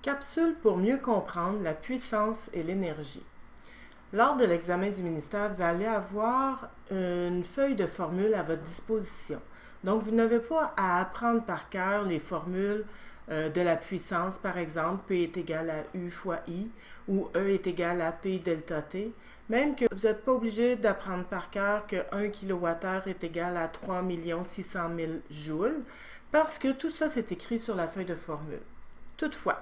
Capsule pour mieux comprendre la puissance et l'énergie. Lors de l'examen du ministère, vous allez avoir une feuille de formules à votre disposition. Donc, vous n'avez pas à apprendre par cœur les formules de la puissance, par exemple, P est égal à U fois I ou E est égal à P delta T. Même que vous n'êtes pas obligé d'apprendre par cœur que 1 kWh est égal à 3 600 000 joules, parce que tout ça, c'est écrit sur la feuille de formule. Toutefois,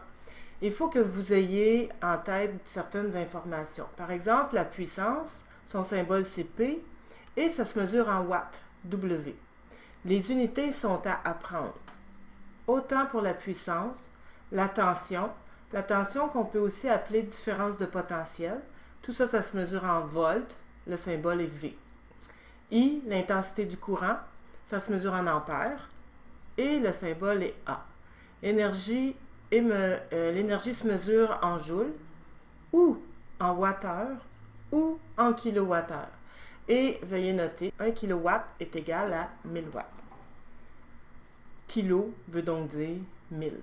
il faut que vous ayez en tête certaines informations. Par exemple, la puissance, son symbole c'est P et ça se mesure en watts, W. Les unités sont à apprendre. Autant pour la puissance, la tension qu'on peut aussi appeler différence de potentiel. Tout ça, ça se mesure en volts, le symbole est V. I, l'intensité du courant, ça se mesure en ampères et le symbole est A. L'énergie se mesure en joules ou en wattheure ou en kilowattheure. Et veuillez noter, 1 kW est égal à 1000 watts. Kilo veut donc dire 1000.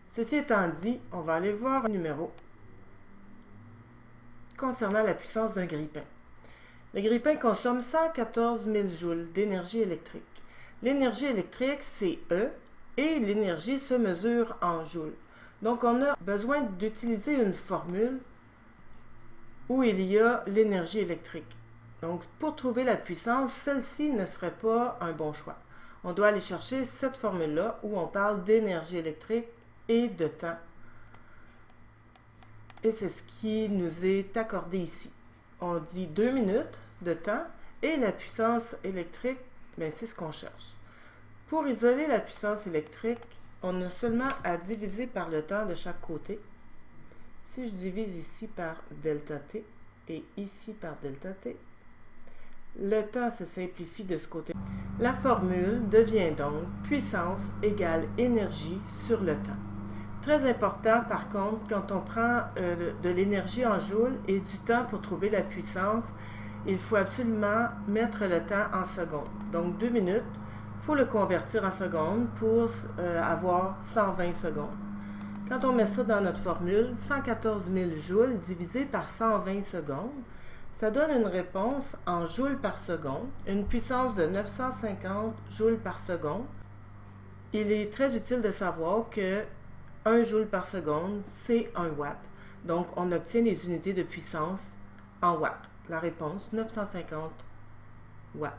Ceci étant dit, on va aller voir un numéro concernant la puissance d'un grille-pain. Le grille-pain consomme 114 000 joules d'énergie électrique. L'énergie électrique, c'est E, et l'énergie se mesure en joules. Donc, on a besoin d'utiliser une formule où il y a l'énergie électrique. Donc, pour trouver la puissance, celle-ci ne serait pas un bon choix. On doit aller chercher cette formule-là où on parle d'énergie électrique et de temps. Et c'est ce qui nous est accordé ici. On dit 2 minutes de temps et la puissance électrique, c'est ce qu'on cherche. Pour isoler la puissance électrique, on a seulement à diviser par le temps de chaque côté. Si je divise ici par delta T et ici par delta T, le temps se simplifie de ce côté. La formule devient donc puissance égale énergie sur le temps. Très important par contre, quand on prend de l'énergie en joules et du temps pour trouver la puissance, il faut absolument mettre le temps en secondes. Donc 2 minutes. Il faut le convertir en secondes pour avoir 120 secondes. Quand on met ça dans notre formule, 114 000 joules divisé par 120 secondes, ça donne une réponse en joules par seconde, une puissance de 950 joules par seconde. Il est très utile de savoir que 1 joule par seconde, c'est 1 watt. Donc, on obtient les unités de puissance en watts. La réponse, 950 watts.